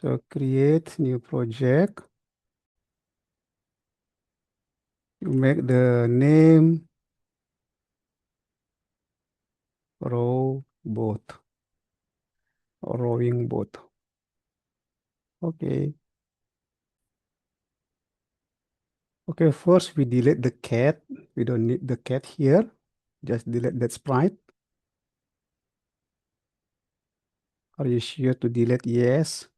So create new project. You make the name rowboat or rowing boat. Okay. Okay, first we delete the cat. We don't need the cat here. Just delete that sprite. Are you sure to delete? Yes.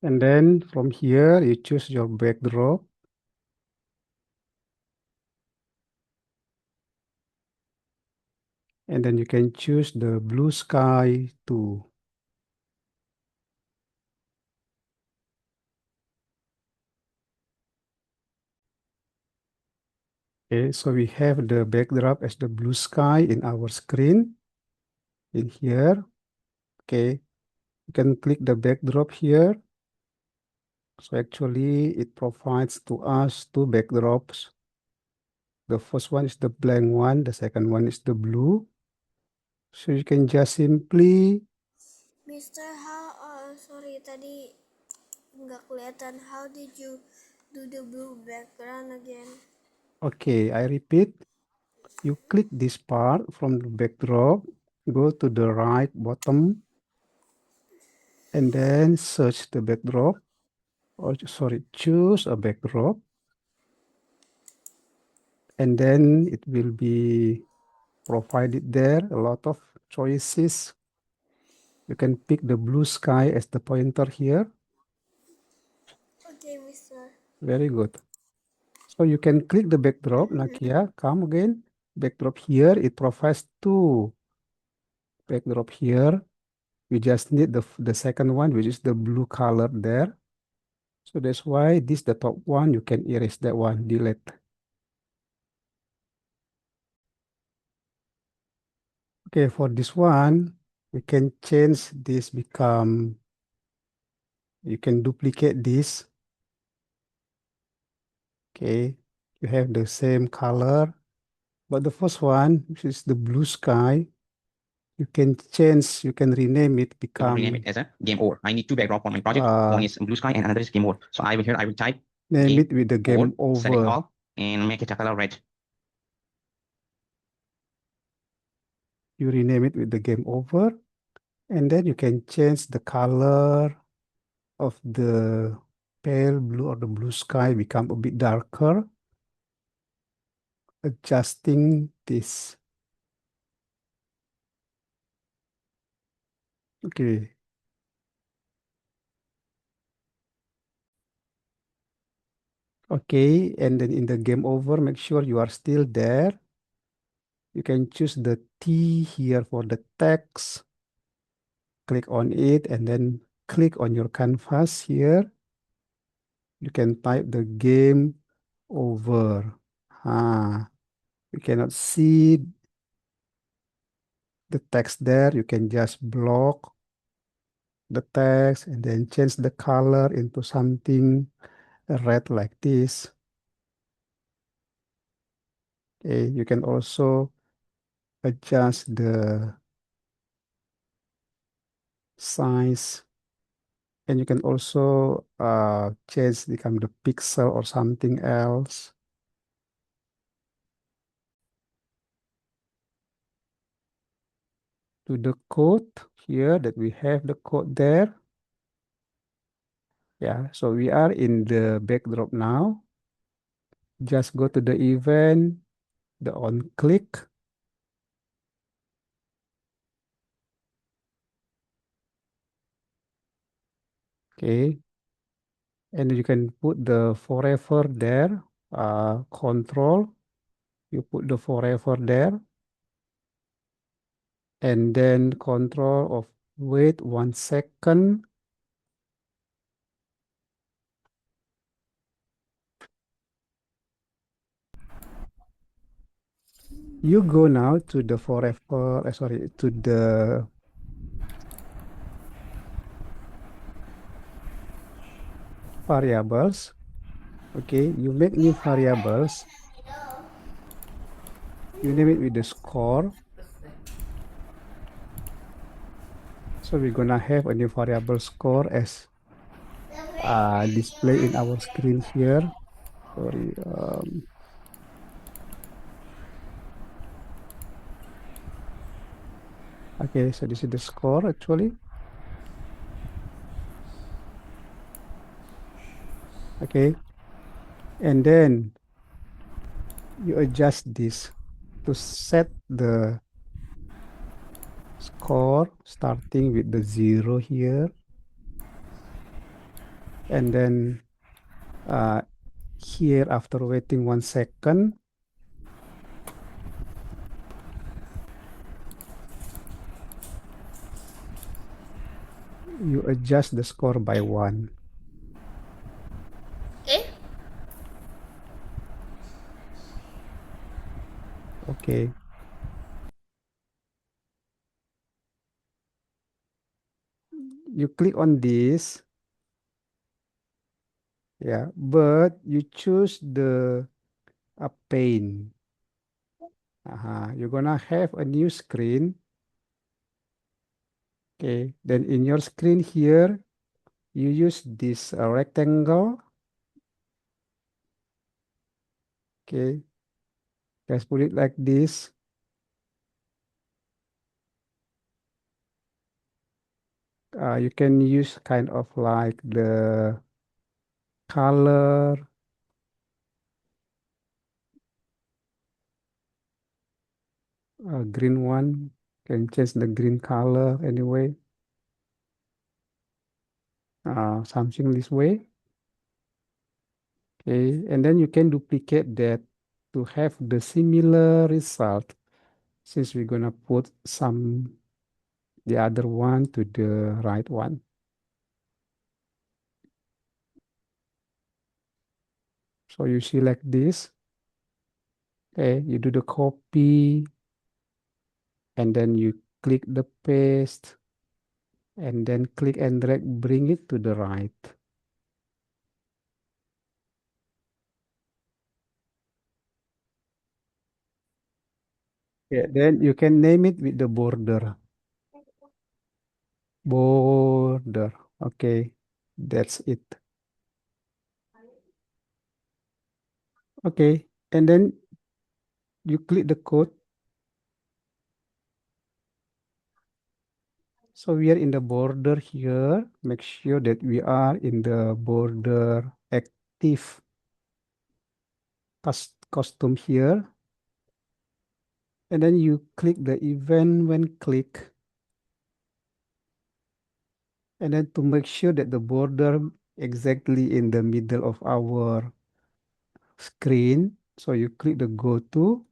And then from here, you choose your backdrop. And then you can choose the blue sky too. Okay, so we have the backdrop as the blue sky in our screen in here. Okay, you can click the backdrop here. So actually it provides to us two backdrops. The first one is the blank one, the second one is the blue. So you can just simply, Mister, sorry tadi nggak kelihatan. How did you do the blue background again? okay, I repeat, you click this part from the backdrop, go to the right bottom, and then search the backdrop, or sorry, choose a backdrop, and then it will be provided there, a lot of choices. You can pick the blue sky as the pointer here. Okay, Mister. Very good. So you can click the backdrop, Nakia, come again. Backdrop here, it provides two backdrop here. We just need the second one, which is the blue color there. So that's why this the top one, you can erase that one, delete. Okay, for this one, we can change this become, you can duplicate this. Okay, you have the same color. But the first one, which is the blue sky, you can change, you can rename it, rename become, it as a game over. I need two backdrop for my project. One is blue sky and another is game over. So I will type name game it with the game select over. all, and make it a color red. You rename it with the game over, and then you can change the color of the pale blue or the blue sky become a bit darker, adjusting this. Okay. Okay, and then in the game over, make sure you are still there. You can choose the T here for the text. Click on it and then click on your canvas here. You can type the game over. You cannot see the text there. You can just block the text and then change the color into something red like this. Okay, you can also adjust the size, and you can also change become the pixel or something else. To the code here that we have the code there. Yeah, so we are in the backdrop now. Just go to the event, the on click. Okay, and you can put the forever there, control. You put the forever there, and then control of wait 1 second. You go now to the forever, sorry, to the variables. Okay, you make new variables. You name it with the score. So we're gonna have a new variable score as display in our screen here. Sorry. Okay, so this is the score actually. Okay, and then you adjust this to set the score starting with the 0 here, and then here after waiting 1 second, you adjust the score by 1. Eh? Okay. You click on this, yeah, but you choose the pane. You're gonna have a new screen. Okay, then in your screen here, you use this rectangle. Okay, let's put it like this. You can use kind of like the color, green one. Can change the green color anyway. Something this way. Okay, and then you can duplicate that to have the similar result. Since we're gonna put the other one to the right one. So you select this. Okay, you do the copy, and then you click the paste, and then click and drag, bring it to the right. Yeah, then you can name it with the border. Border. Okay, that's it. Okay, and then you click the code. So we are in the border here. Make sure that we are in the border active costume here. And then you click the event when click. And then to make sure that the border exactly in the middle of our screen. So you click the go to,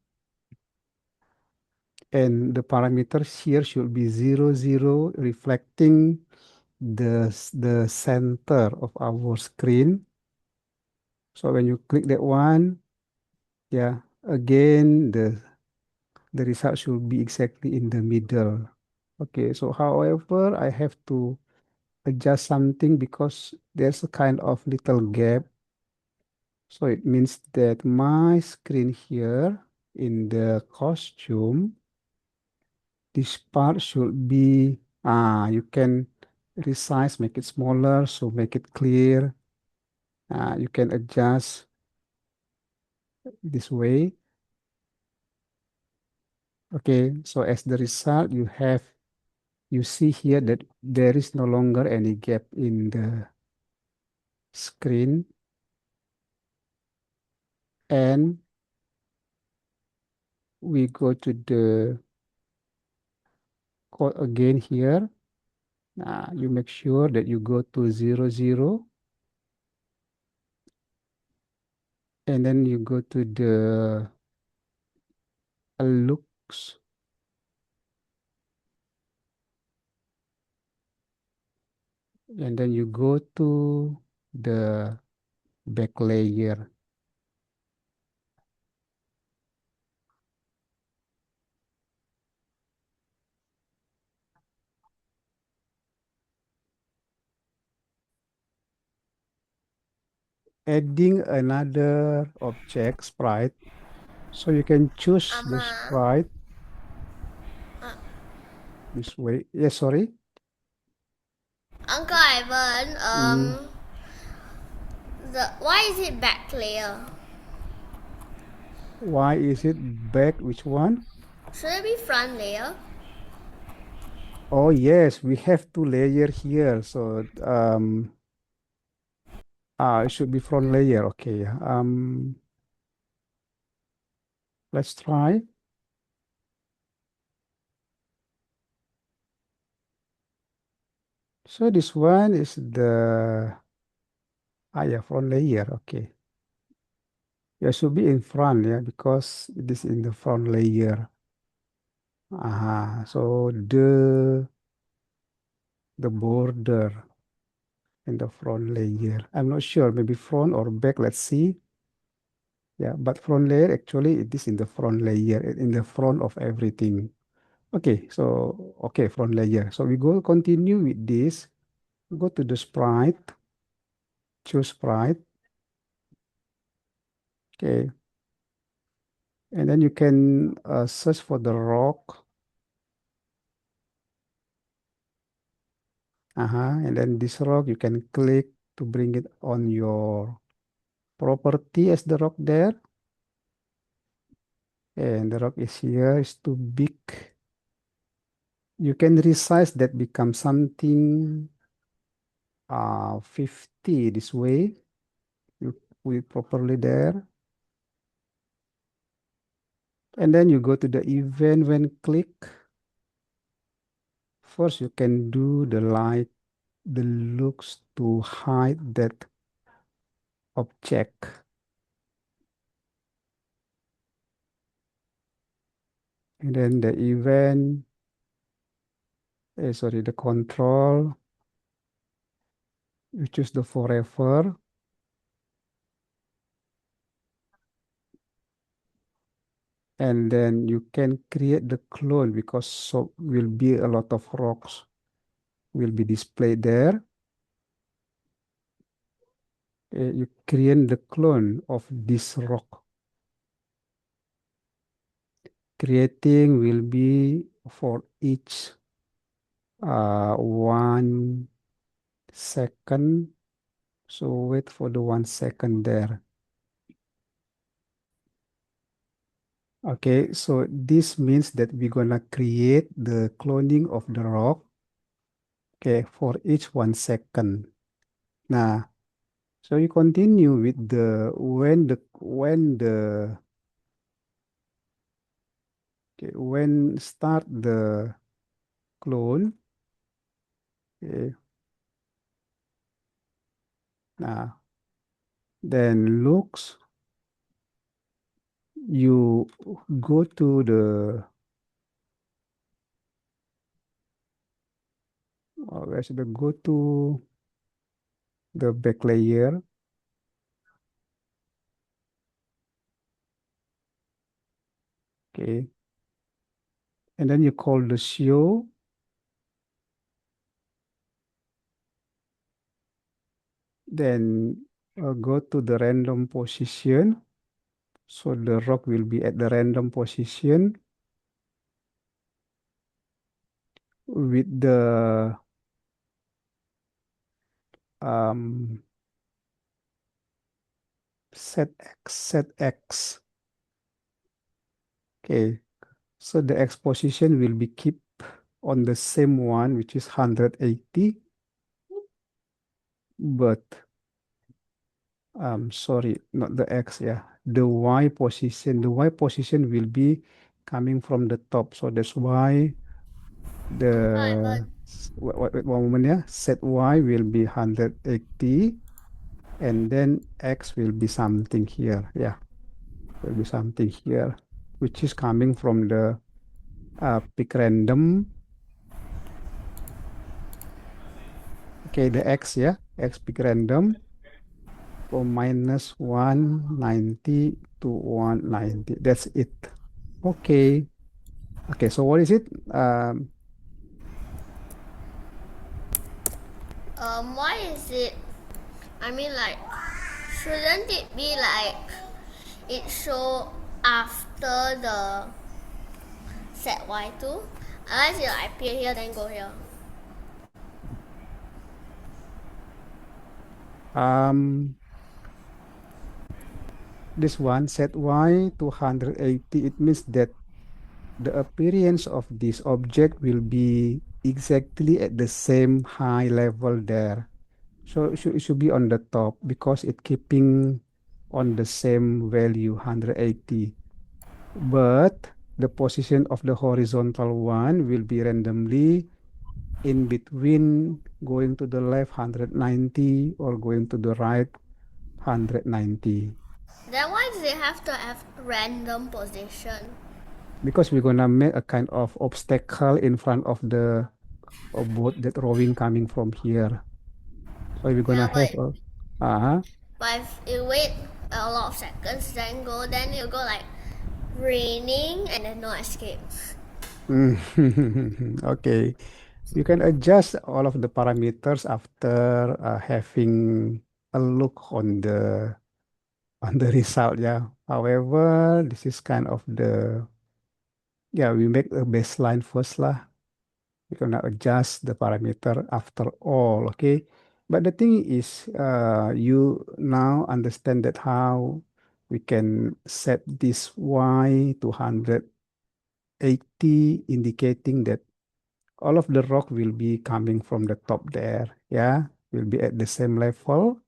and the parameters here should be 0, 0, reflecting the center of our screen. So when you click that one, yeah, again, the result should be exactly in the middle. Okay, so however, I have to adjust something because there's a kind of little gap. So it means that my screen here in the costume, this part should be, you can resize, make it smaller, so make it clear. You can adjust this way. Okay, so as the result, you see here that there is no longer any gap in the screen. And we go to the code again here. You make sure that you go to 0, 0. And then you go to the looks. And then you go to the back layer. Adding another object sprite. So you can choose the Ama. sprite Uh, this way. Yes, sorry. Uncle Ivan, why is it back layer? Why is it back? Which one? Should it be front layer? Oh yes, we have two layer here. So it should be front layer. Okay. Let's try. So this one is the yeah, front layer. Okay. Yeah, should be in front, yeah, because it is in the front layer. So the border in the front layer. I'm not sure, maybe front or back. Let's see. Yeah, but front layer actually it is in the front layer, in the front of everything. Okay, so okay, front layer. So we go continue with this. Go to the sprite, choose sprite. Okay, and then you can search for the rock. And then this rock you can click to bring it on your property as the rock there. And the rock is here, is too big. You can resize that become something 50 this way. You put it properly there. And then you go to the event when click. First you can do the light, the looks to hide that object. And then the event, sorry, the control, you choose the forever. And then you can create the clone because so will be a lot of rocks will be displayed there. You create the clone of this rock. Creating will be for each 1 second. So wait for the 1 second there. Okay, so this means that we're gonna create the cloning of the rock. Okay, for each 1 second. Now, so you continue with the when start the clone. Okay. Now, then looks, you go to the where should I go to the back layer. Okay, and then you call the show. Then go to the random position. So the rock will be at the random position with the um, set X. Okay, so the X position will be keep on the same one, which is 180. But sorry, not the X, yeah. The Y position. The Y position will be coming from the top. So that's why the wait, one moment, yeah. Set Y will be 180 and then X will be something here. Yeah, will be something here, which is coming from the pick random. Okay, the X, yeah, X pick random from minus 190 to 190. That's it. Okay. Okay, so what is it? Why is it? I mean, like, shouldn't it be like it show after the set Y2? Unless you like appear here then go here. This one set y to 180, it means that the appearance of this object will be exactly at the same high level there. So it should be on the top because it keeping on the same value 180. But the position of the horizontal one will be randomly in between going to the left 190 or going to the right 190. Then why do they have to have random position? Because we're gonna make a kind of obstacle in front of the boat that rowing coming from here. So we're gonna Yeah, have a but if you wait a lot of seconds, then you go like raining and then no escape. okay. You can adjust all of the parameters after having a look on the result, yeah. However, this is kind of we make a baseline first lah. We're gonna adjust the parameter after all, okay? But the thing is, you now understand that how we can set this y to 180, indicating that all of the rock will be coming from the top there, yeah? Will be at the same level,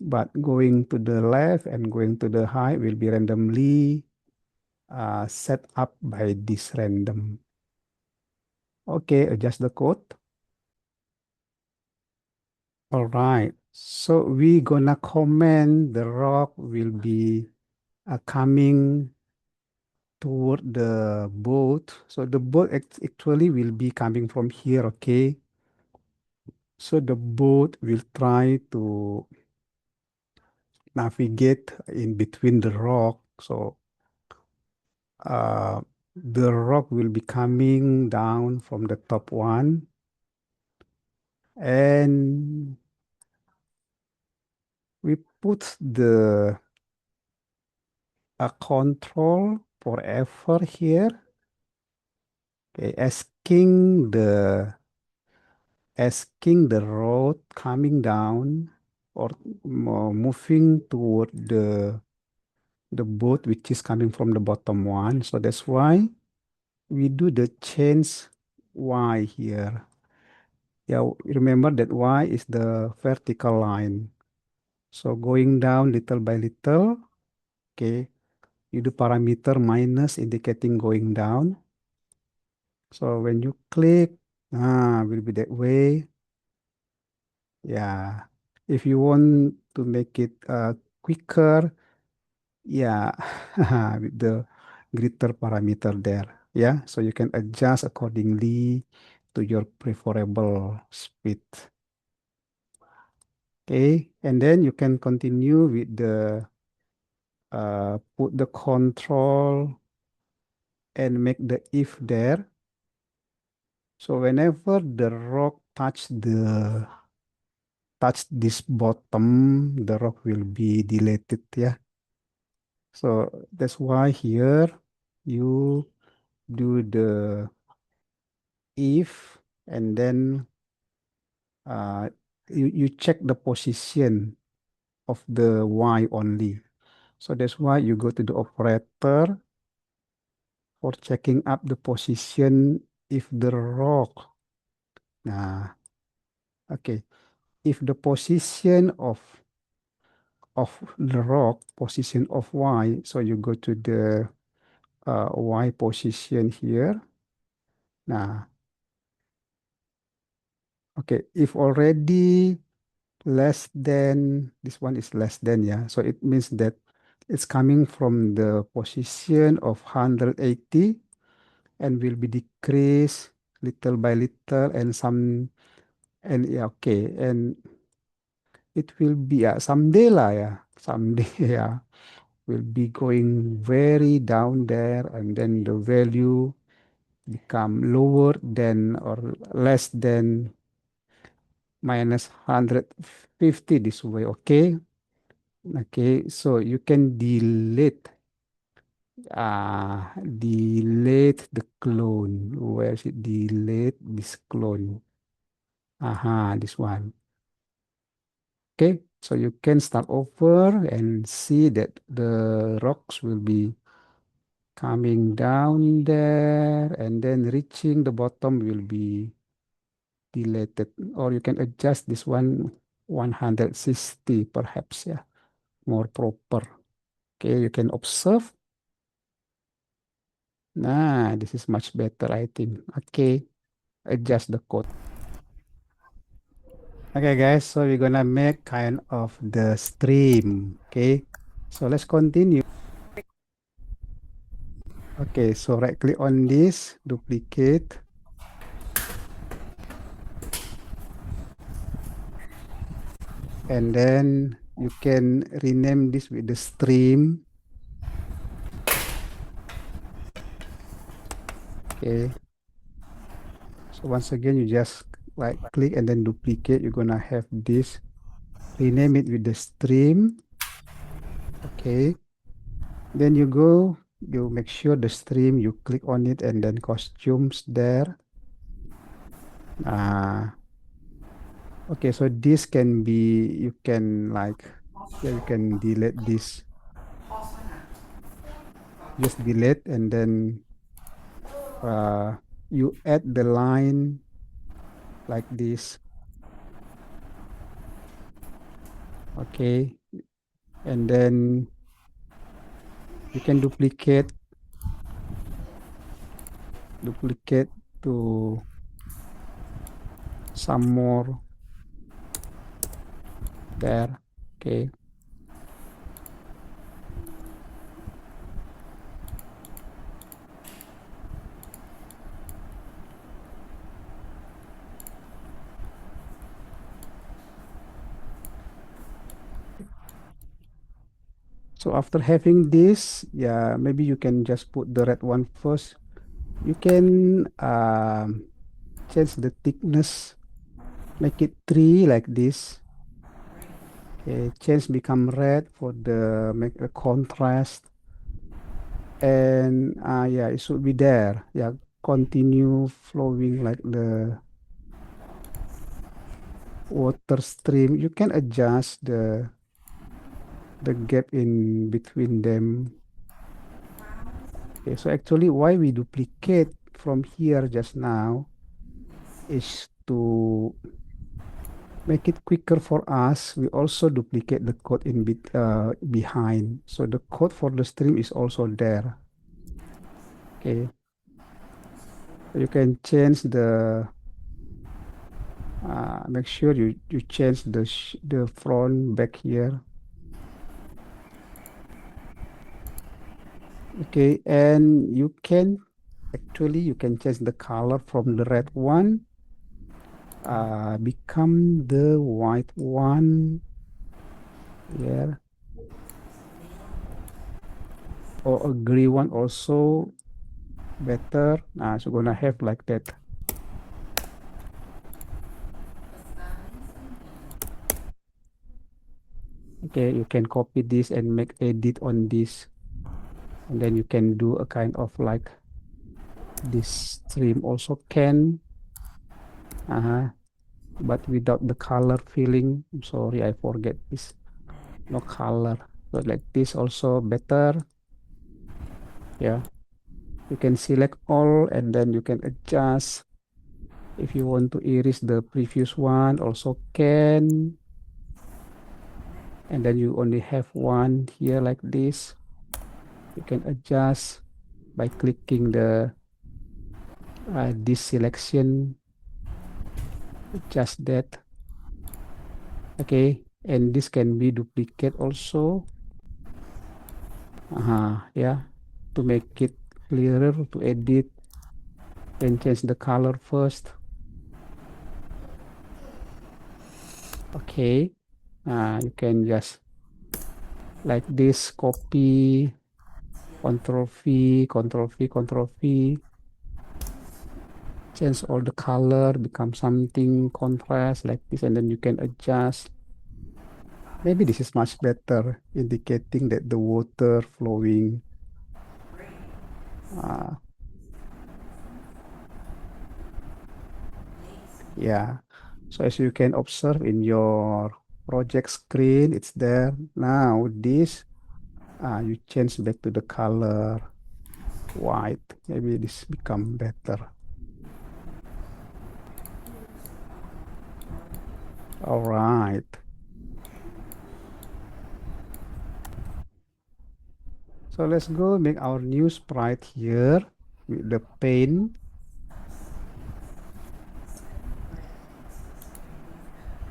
but going to the left and going to the height will be randomly set up by this random. Okay, adjust the code. All right, so we gonna comment the rock will be coming toward the boat. So the boat actually will be coming from here, okay? So the boat will try to navigate in between the rock. So the rock will be coming down from the top one. And we put the control forever here. Okay, asking the road coming down or moving toward the boat which is coming from the bottom one. So that's why we do the change y here. Yeah, remember that y is the vertical line. So going down little by little, okay, you do parameter minus indicating going down. So when you click, will be that way. Yeah. If you want to make it quicker, yeah, with the greater parameter there. Yeah, so you can adjust accordingly to your preferable speed. Okay, and then you can continue with the put the control and make the if there. So whenever the rock touch this bottom, the rock will be deleted, yeah. So that's why here you do the if and then you check the position of the y only. So that's why you go to the operator for checking up the position if the rock. Nah, okay. If the position of the rock, position of y, so you go to the y position here. Nah, okay. If already less than, this one is less than, yeah. So it means that it's coming from the position of 180 and will be decreased little by little and yeah, okay. And it will be someday lah, yeah. Someday, yeah. Will be going very down there and then the value become lower than or less than minus 150 this way, okay? Okay, so you can delete the clone. Where is it? Delete this clone. Aha, this one. Okay, So you can start over and see that the rocks will be coming down there and then reaching the bottom will be deleted, or you can adjust this one 160 perhaps, yeah, more proper. Okay, you can observe. Nah, this is much better, I think. Okay, adjust the code. Okay, guys, so we're gonna make kind of the stream. Okay, so let's continue. Okay, so right click on this, duplicate. And then you can rename this with the stream. Okay. So once again, you just like click and then duplicate. You're gonna have this. Rename it with the stream. Okay. Then you make sure the stream, you click on it and then costumes there. Okay, so this can be, you can like, yeah, you can delete this. Just delete and then you add the line like this. Okay, and then you can duplicate to some more there. Okay, so after having this, yeah, maybe you can just put the red one first. You can change the thickness, make it 3 like this. Okay, change become red for the make a contrast. And yeah, it should be there. Yeah, continue flowing like the water stream. You can adjust the gap in between them. Okay, so actually why we duplicate from here just now is to make it quicker for us. We also duplicate the code behind. So the code for the stream is also there. Okay. You can change make sure you change the front back here. Okay, and you can change the color from the red one become the white one. Yeah, or a gray one also better. So gonna have like that. Okay, you can copy this and make edit on this, and then you can do a kind of like this stream also can. But without the color filling. I'm sorry, I forget this. No color. So like this also better. Yeah. You can select all and then you can adjust. If you want to erase the previous one, also can. And then you only have one here like this. You can adjust by clicking the this selection. Adjust that. Okay. And this can be duplicate also. Yeah. To make it clearer to edit, can change the color first. Okay, you can just like this, copy, Control V, Control V, Control V, change all the color, become something contrast like this, and then you can adjust. Maybe this is much better, indicating that the water flowing. Yeah, so as you can observe in your project screen, it's there. Now this, you change back to the color white. Maybe this become better. All right. So let's go make our new sprite here with the pen.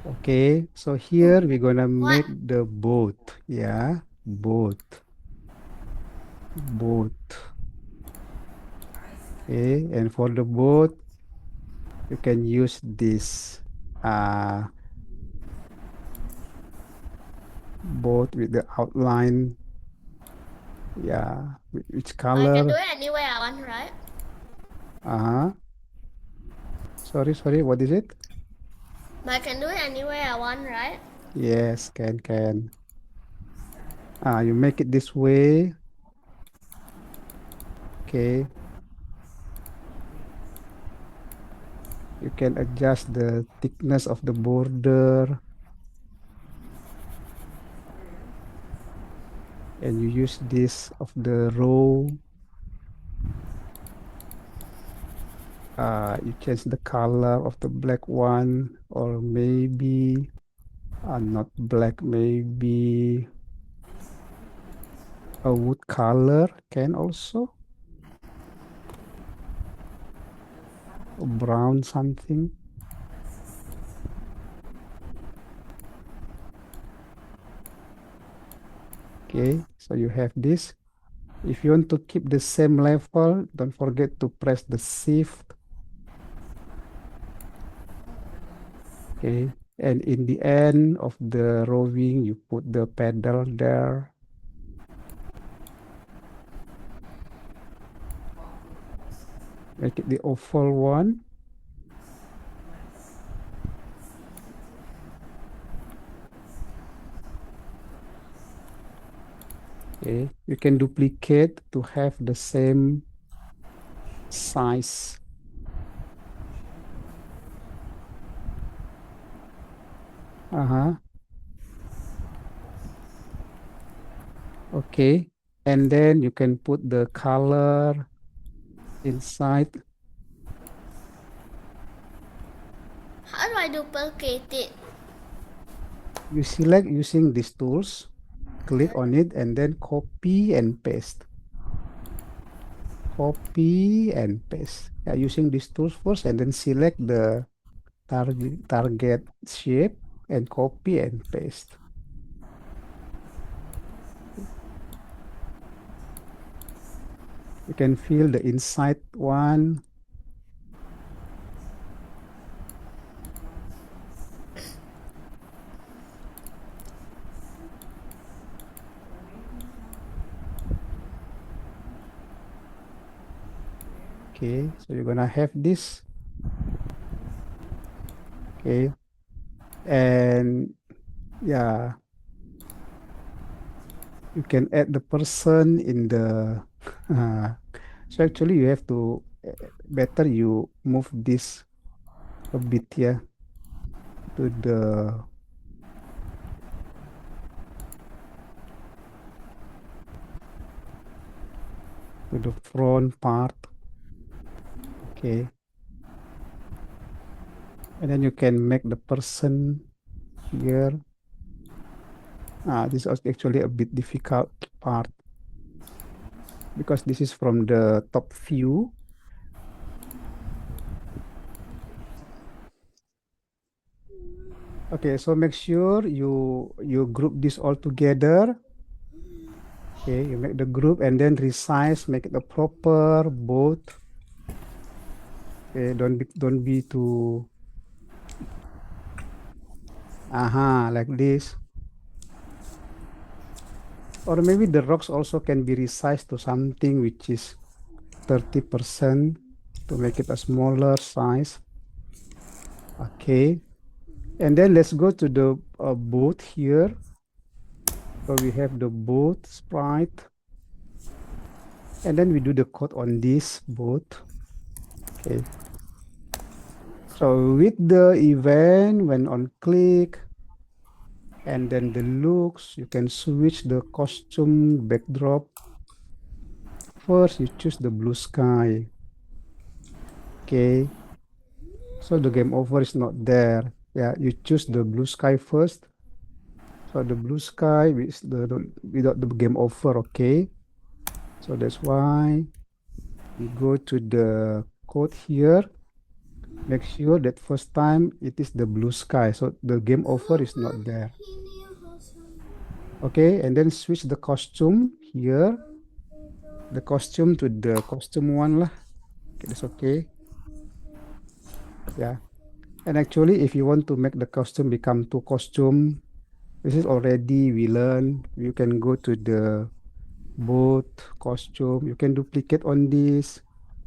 Okay, so here we're gonna What? make the boat. Yeah, boat. Boat. Okay, and for the boat, you can use this boat with the outline. Yeah, which I can do color? it any way I want, right? Uh-huh. Sorry, what is it? But I can do it any way I want, right? Yes, can. You make it this way. Okay. You can adjust the thickness of the border. And you use this of the row. You change the color of the black one, or maybe not black, maybe a wood color can also, or brown something. Okay, so you have this. If you want to keep the same level, don't forget to press the shift. Okay, and in the end of the rowing, you put the pedal there. Make it the oval one. Okay, you can duplicate to have the same size. Uh-huh. Okay, and then you can put the color inside. How do I duplicate it? You select using these tools, click on it, and then copy and paste. Copy and paste. Yeah, using these tools first, and then select the target shape and copy and paste. You can fill the inside one. Okay, so you're gonna have this. Okay, and yeah, you can add the person in the so actually you have to better you move this a bit, yeah, to the front part. Okay, and then you can make the person here. This is actually a bit difficult part because this is from the top view. Okay, so make sure you group this all together. Okay, you make the group and then resize, make it a proper boat. Okay, don't be too like this. Or maybe the rocks also can be resized to something which is 30% to make it a smaller size. Okay, and then let's go to the boat here. So we have the boat sprite, and then we do the code on this boat. Okay. So with the event, when on click, And then the looks, you can switch the costume backdrop. First, you choose the blue sky. Okay. So the game over is not there. Yeah, you choose the blue sky first. So the blue sky is without the game over, okay? So that's why we go to the code here. Make sure that first time it is the blue sky. So the game over is not there. Okay, and then switch the costume here. The costume to the costume one lah. Okay, that's okay. Yeah. And actually, if you want to make the costume become two costume, this is already we learn. You can go to the both costume. You can duplicate on this,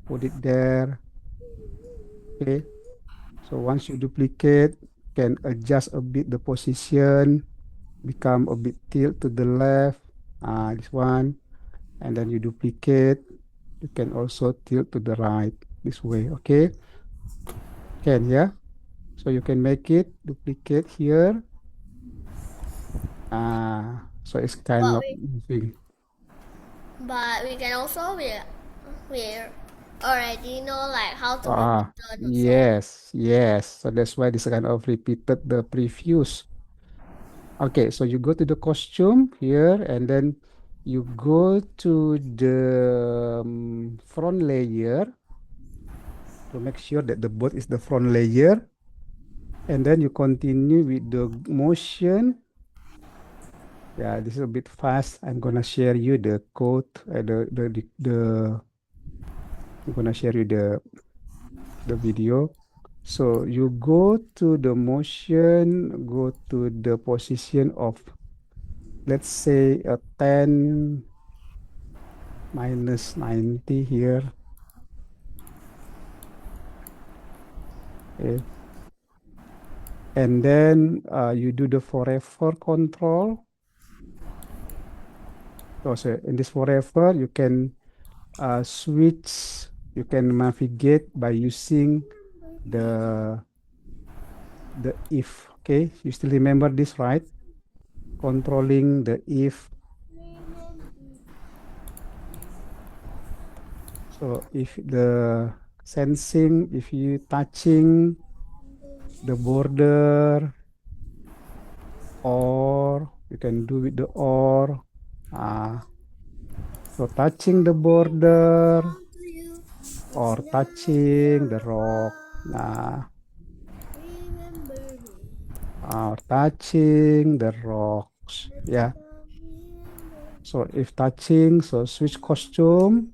put it there. Okay. So once you duplicate, can adjust a bit the position, become a bit tilt to the left. This one. And then you duplicate. You can also tilt to the right this way. Okay. Can, yeah. So you can make it duplicate here. So it's kind But of moving. we can also we already know like how to repeat Ah, the song. yes, yes. So that's why this kind of repeated the previews. Okay, so you go to the costume here and then you go to the front layer to make sure that the boat is the front layer. And then you continue with the motion. Yeah, this is a bit fast. I'm gonna share you the code, I'm gonna share you the video. So you go to the motion, go to the position of, let's say, a 10 minus 90 here. Okay. And then you do the forever control. So in this forever, you can switch, you can navigate by using the if. Okay, you still remember this, right? Controlling the if. So if the sensing, if you touching the border, or you can do with the or. So touching the border or touching the rock. Or touching the rocks. Yeah. So if touching, so switch costume.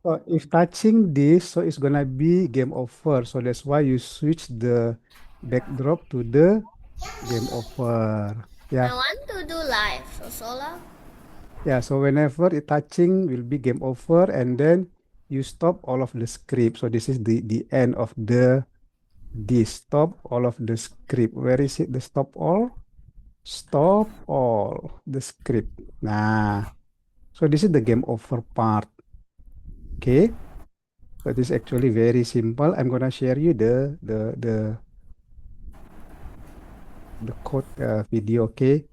So if touching this, so it's gonna be game over. So that's why you switch the backdrop to the game over. I Yeah. want to do live, so Sola. Yeah. So whenever it touching will be game over, and then you stop all of the script. So this is the end of this. Stop all of the script. Where is it? The stop all? Stop all the script. Nah. So this is the game over part. Okay. So this is actually very simple. I'm gonna share you the code video. Okay.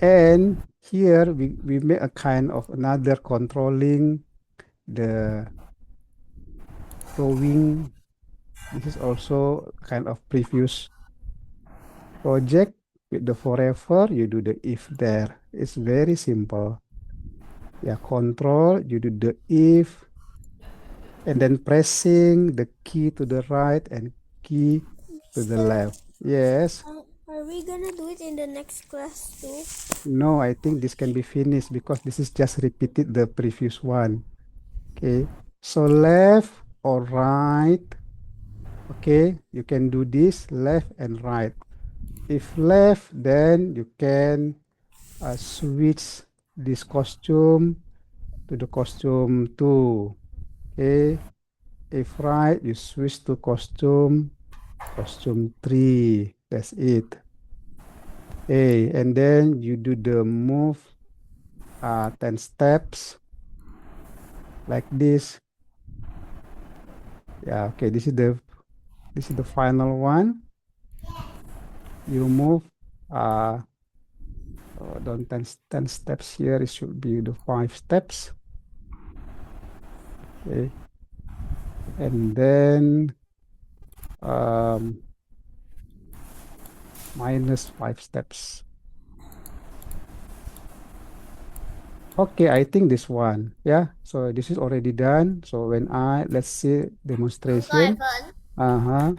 And here we make a kind of another controlling the drawing. This is also kind of previous project with the forever. You do the if there. It's very simple. Yeah, control, you do the if, and then pressing the key to the right and key to the left. Yes. Are we gonna do it in the next class too? No, I think this can be finished because this is just repeated the previous one. Okay. So left or right. Okay. You can do this left and right. If left, then you can switch this costume to the costume 2. Okay. If right, you switch to costume 3. That's it. Okay, and then you do the move 10 steps like this. Yeah, okay, this is the final one. You move don't 10 steps here. It should be the 5 steps. Okay. And then minus 5 steps. Okay, I think this one. Yeah, so this is already done. So let's see Uncle demonstration. Ivan, Uh-huh.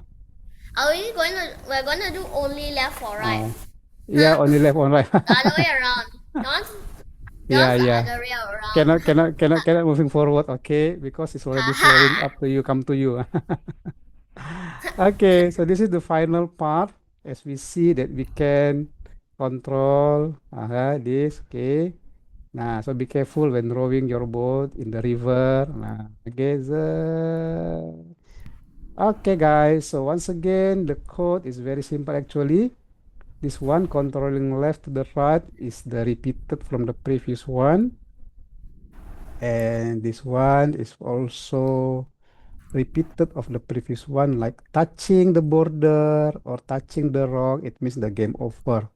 we're gonna do only left or right? Uh, yeah, only left, on right. The other way around. Don't, Yeah, don't the yeah. other way around. Cannot moving forward, okay? Because it's already flowing up to you, come to you. Okay, so this is the final part. As we see that we can control this, okay? Nah, so be careful when rowing your boat in the river. Nah, okay, okay, guys. So once again, the code is very simple actually. This one controlling left to the right is the repeated from the previous one. And this one is also repeated of the previous one, like touching the border or touching the rock, it means the game over.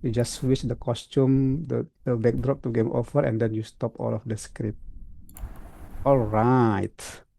You just switch the costume, the backdrop to game over, and then you stop all of the script. All right.